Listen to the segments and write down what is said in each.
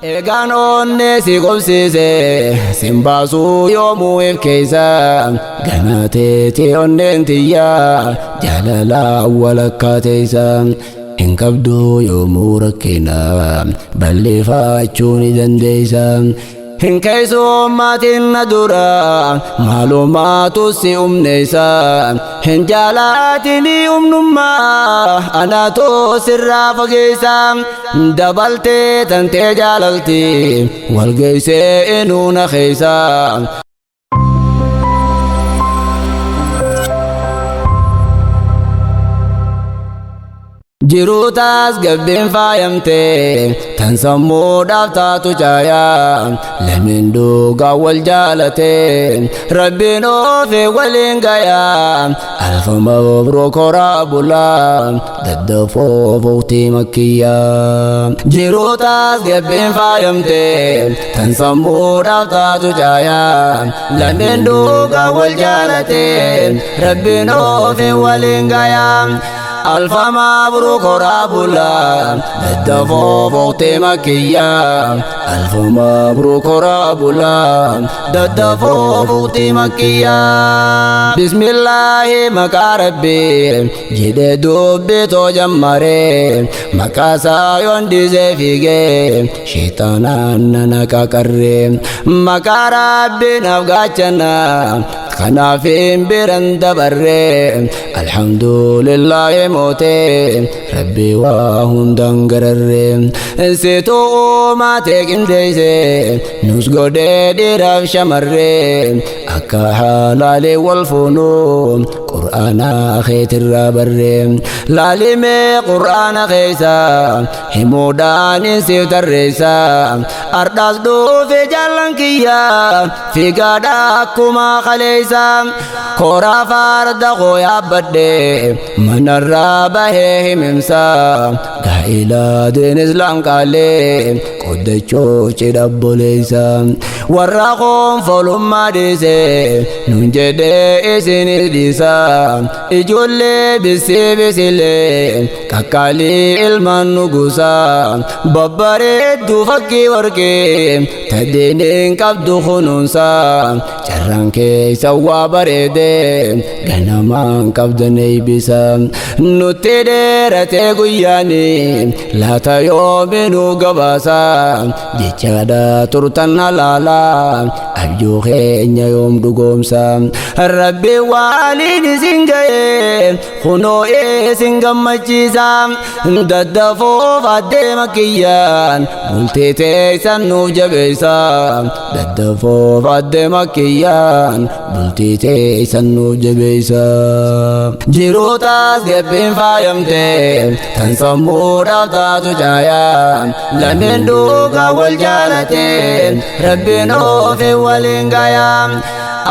Egaan onne si qobsiise simbaasuu yoomuu if keeysa ganateeti onneen tiyyaa jaalala walakkaa teeysa hin qabdu yoomuu rakkina balleeffachuu ni dandeeysa hin keeysummatin na dura maalumaatu si umneeysa hin jaalatini umnummaa anaatu sirraa fageeysa dabaltee tantee jaalalti walgeeysee inuuna keeysa jiruutaas gabbiin faayamte tan sammuudhaaf taatu caayaa lameen dhugaa wal jaalate rabbiin oofee waliin gayaa alfa mabruuk horaa bulaa daddafoo fawtii makkiyyaa jiruutaas gabbiin faayamte tan sammuudhaaf taatu caayaa lameen dhugaa wal jaalate rabbiin oofee waliin gayaa alfa mabruuk horaa bulaa daddafoo fawtii makkiyyaa alfa mabruuk horaa bulaa daddafoo fawtii makkiyyaa bismillaahi maqaa rabbii jedhee dubbii too jammare maqaasaa yoon dhiisee fiigee sheexaanaan na qaqarree maqaa rabbii naaf gaachana kanaafin biran dabarre alhamdulillahi moote rabbi waa hundan gararre situ uumate qindeeyse nus godhee dhiiraaf shamarre akka haalaalee wal fuunu qur'aana keetirraa barre laalimee qur'aana keeysa himuudhaanin siif tarreeysa ardhaas dhuufe jaallan kiyyaa fiigaadha akkuma kaleeysa koraa farda koo yaabbadhe manarraa bahee himimsa gaa'ilaatiin islaan qaalee qoddachoo cidhabboleeysa warra koon folummaa dhiise nun jedhee isinis dhiisa ijoollee bisii bisilee qaqqaalii ilmaan nugusa babbareedduu fakkii warqee taddeeniin qabdu kunuunsa carraan keeysa waa bareede ganamaan qabdan eeybisa nutti dheeratee guyyaani laata yoominuu gabaasa jechaadha turtan halaala abjuu keenya yoom dhugoomsa rabbi waaliin isin ga'e kunoo isin gammachiisa daddafoof adeema kiyyaan bultii teeysan nuuf jabeeysa daddafoof adeema kiyyaan bultii teeysan nuuf jabeeysa jiruutaas gabbiin faayamte tan sammuudhaaf taatu caayaa lameen dhugaa wal jaalate rabbiin oofee waliin gayaa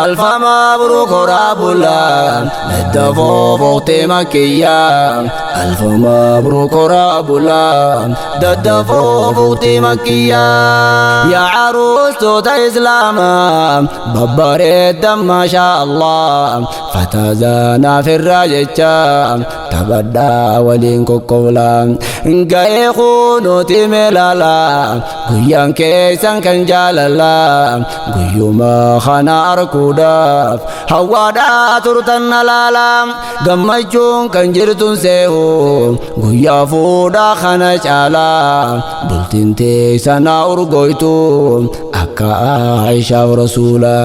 alfa mabruuk horaa bulaa daddafoo fawtii makkiyyaa alfa mabruuk horaa bulaa daddafoo fawtii makkiyyaa yaa caruustoota islaamaa babbareeddan maashaa allah fatazaanaaf irraa jecha taphadhaa waliin kokkobla ga'ee kunuuti meelaala guyyaan keessan kan jaalala guyyuma kana arkuudhaaf hawwaadhaa turtan halaala gammachuun kan jirtun seehu guyyaa fuudhaa kana caala bultiin teessanaa urgoytu akka Aishaaf rasuula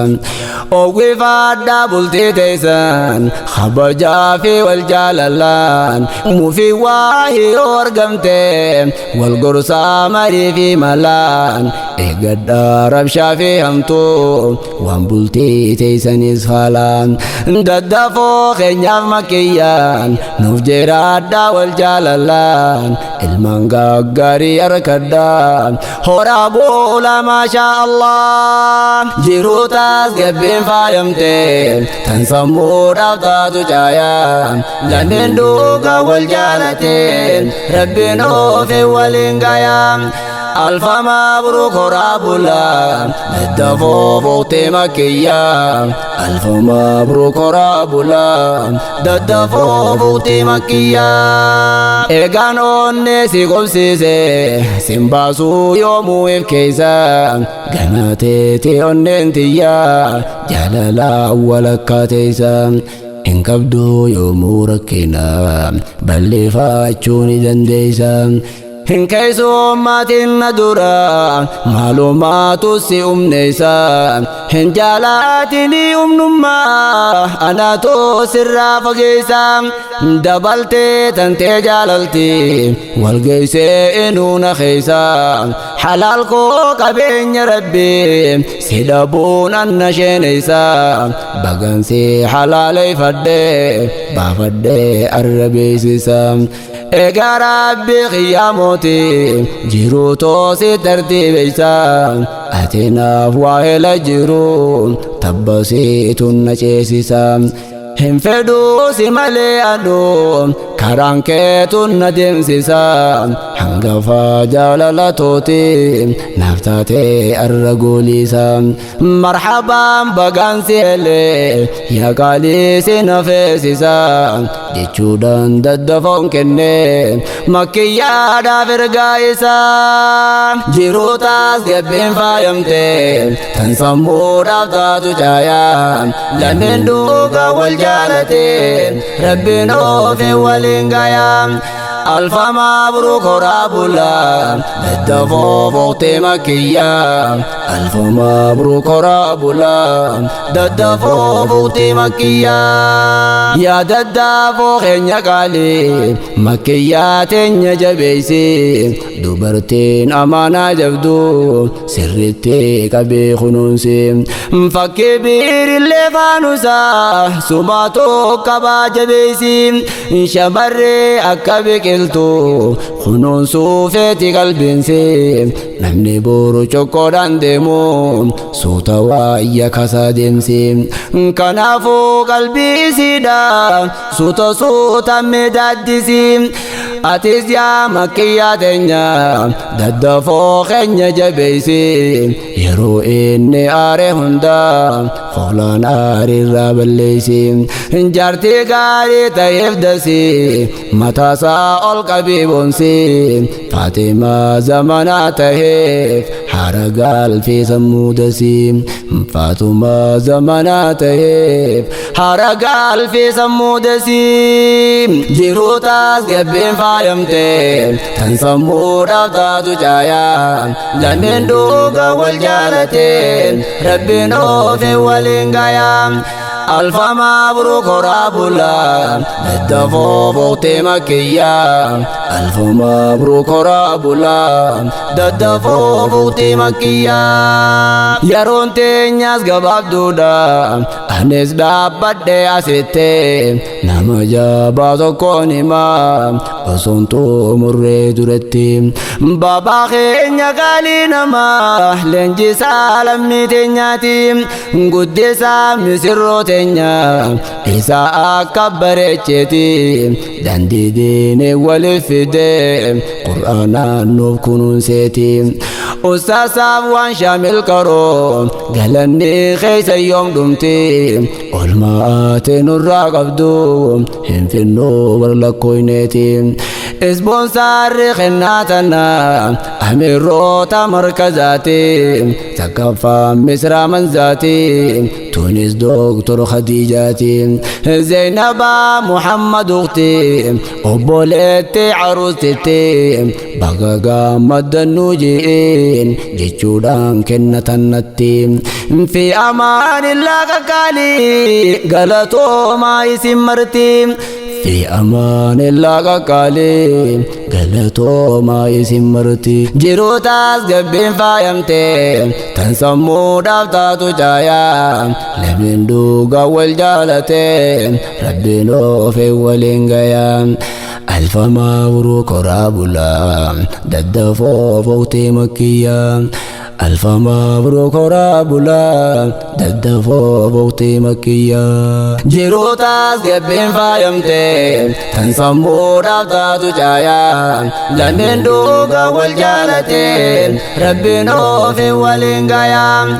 oowwifaadhaa bultii teessan kabajaa fi wal jaalalaan mufii waahii yoo argamte wal gorsaa marii fi malaan eeggadhaa rabshaa fi hamtuu waan bultii teessanis faalaan daddafoo keenyaaf makkiyyaan nuuf jiraadhaa wal jaalalaan ilmaan gaggaarii arkadhaa horaa boola maashaa allah jiruutaas gabbiin faayamte tan sammuudhaaf taatu caayaa lameen dhugaa wal jaalate rabbiin oofee waliin gayaa ألف مبروك رابولا ددفو فوتي مكية ألف مبروك رابولا ددفو فوتي مكية إيغان أوني سيقوم سيسي سيمباسو يومو إفكيسا غناتي تي أوني انتيا جالالا ولكاتيسا إن كبدو يومو ركينا بل فاتشوني دنديسا إن كيسو ماتين درا معلومات سي نيسا إن جالاتني نما أنا تو سرا فقيسا دبلتي تنتي جاللتي والقيسي إنو نخيسا حلال كو قبين ربي سيدابون النشينيسا بغنسي حلالي فدي بافدي الربي سيسا إيغا ربي خياموتي جيرو توسي ترتيبيسا أتينا فواهل جيرو تبسي تنشيسيسا هم فدو سمالي أدو كرانكي تندمسيسا هنغفا جالالتوتي نفتاتي الرقوليسا مرحبا بغانسي اللي يا قاليسي نفسيسا جيشودان ددفون كني مكيا دافر غايسا جيروتاس جبين فايمتي تنسمو دافتاتو جايا لمن دوغا والجالتي ربي نوفي والإنقايا ألف مبروك رابولا ددفو فوتي مكية ألف مبروك رابولا ددفو فوتي مكية يا ددفو خينيا قالي مكية تنيا جبيسي دبرتين أمانا جبدو سرتي كبي خنونسي فكي بير اللي فانوسا سماتو كبا جبيسي شبري أكبك قلتو خنون صوفيتي قلبينسي نمني بورو چوكودان ديمو سوتا وايا كاسا ديمسي كنافو قلبي سيدا سوتا مدادسي أتيس يا مكيا دنيا ددفو خنيا جبيسي يرو إني آري هندا خولان آري رابليسي جارتي قاري تايف دسي متاسا القبيبونسي فاطمة زمنا تهيف حرقال في سمودسي فاطمة زمنا تهيف حرقال في سمودسي جيروتاس قبين فايمتي تنسمو دافتاتو جايا لمن دوغا والجالتين ربي نوفي والإنقايا ألف مبروك رابولا ددفو فوتي مكية ألف مبروك رابولا ددفو فوتي مكية يرون تنياس قباب دودا أنس دابد أسيتي نما جابا كوني ما أصنتو مري درتي بابا خينيا قالي نما لنجي سالمني تنياتي قدسا مسروتي إسا أكبر اتشتي داندي ديني والفدي قرآن نبكن سيتي أستاذ وان شامل كرو قالني خيس يوم دمتي والماءات نراقبدو هم في النور لكوينتي اسبونسار خناتنا أمير روتا مركزاتي تكفى مصر منزاتي تونس دكتور خديجاتي زينب محمد أختي أبولتي عروستي بقى مد النوجين جيشودان كنة النتي في أمان الله قالي قالتو ما يسمرتي في أمان الله قالي قالتو ما يسمرتي جيروتاس قبين فايمتي تنسمو دافتاتو جايا لمن دوغا والجالتين ربي نوفي والإنقايا ألف مبروك رابولا ددفو فوتي مكية ألف مبروك رابولا ددفو بوتي مكية جيروتاس جبين فايمتين تنصمو رابطة جايا لمن دوغا والجالتين ربنا في والنقايا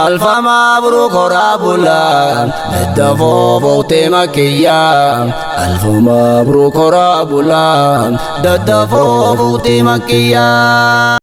ألف مبروك رابولا ددفو بوتي مكية ألف مبروك رابولا ددفو بوتي مكية